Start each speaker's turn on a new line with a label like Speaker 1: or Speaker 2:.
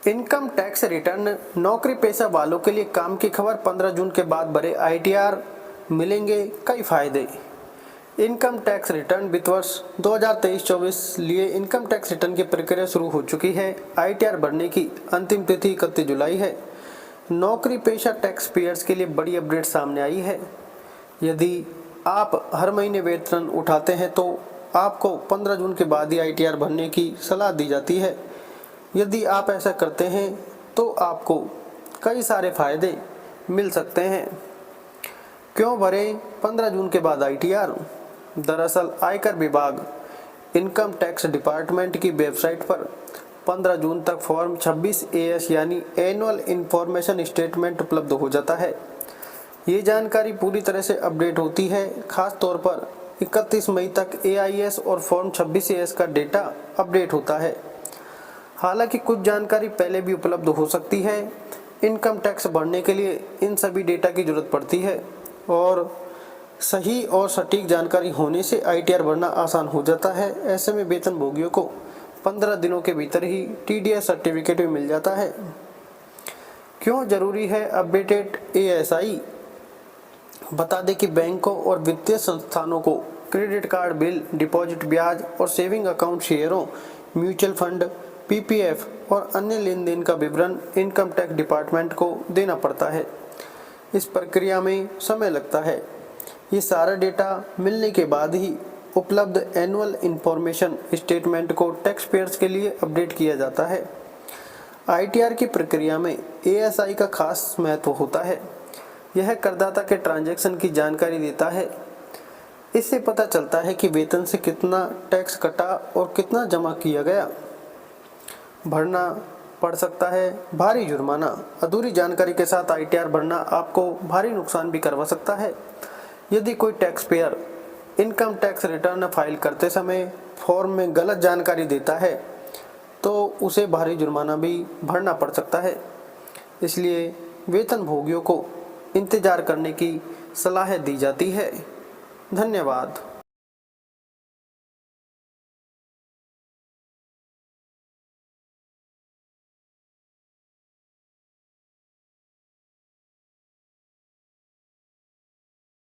Speaker 1: Income tax return नौकरी पेशा वालों के लिए काम की खबर। 15 जून के बाद भरे आईटीआर मिलेंगे कई फायदे। इनकम टैक्स रिटर्न वित्त वर्ष 2023-24 लिए इनकम टैक्स रिटर्न की प्रक्रिया शुरू हो चुकी है। आईटीआर भरने की अंतिम तिथि 31 जुलाई है। नौकरी पेशा टैक्स पेयर्स के लिए बड़ी अपडेट सामने आई है। यदि आप हर महीने वेतन उठाते हैं तो आपको 15 जून के बाद ही आईटीआर भरने की सलाह दी जाती है। यदि आप ऐसा करते हैं तो आपको कई सारे फायदे मिल सकते हैं। क्यों भरें 15 जून के बाद आईटीआर? दरअसल आयकर विभाग इनकम टैक्स डिपार्टमेंट की वेबसाइट पर 15 जून तक फॉर्म 26 AS यानी एनुअल इन्फॉर्मेशन स्टेटमेंट उपलब्ध हो जाता है। ये जानकारी पूरी तरह से अपडेट होती है। खास तौर पर 31 मई तक AIS और फॉर्म 26 AS का डेटा अपडेट होता है। हालांकि कुछ जानकारी पहले भी उपलब्ध हो सकती है। इनकम टैक्स भरने के लिए इन सभी डेटा की जरूरत पड़ती है और सही और सटीक जानकारी होने से आईटीआर भरना आसान हो जाता है। ऐसे में वेतनभोगियों को 15 दिनों के भीतर ही TDS सर्टिफिकेट भी मिल जाता है। क्यों जरूरी है अपडेटेड ASI? बता दें कि बैंकों और वित्तीय संस्थानों को क्रेडिट कार्ड बिल, डिपॉजिट ब्याज और सेविंग अकाउंट शेयरों, म्यूचुअल फंड, PPF और अन्य लेन देन का विवरण इनकम टैक्स डिपार्टमेंट को देना पड़ता है। इस प्रक्रिया में समय लगता है। ये सारा डेटा मिलने के बाद ही उपलब्ध एनुअल इन्फॉर्मेशन स्टेटमेंट को टैक्स पेयर्स के लिए अपडेट किया जाता है। आईटीआर की प्रक्रिया में ASI का खास महत्व होता है। यह करदाता के ट्रांजैक्शन की जानकारी देता है। इससे पता चलता है कि वेतन से कितना टैक्स कटा और कितना जमा किया गया। भरना पड़ सकता है भारी जुर्माना। अधूरी जानकारी के साथ आईटीआर भरना आपको भारी नुकसान भी करवा सकता है। यदि कोई tax payer income tax return file करते समय फॉर्म में गलत जानकारी देता है तो उसे भारी जुर्माना भी भरना पड़ सकता है। इसलिए वेतनभोगियों को इंतजार करने की सलाह दी जाती है। धन्यवाद।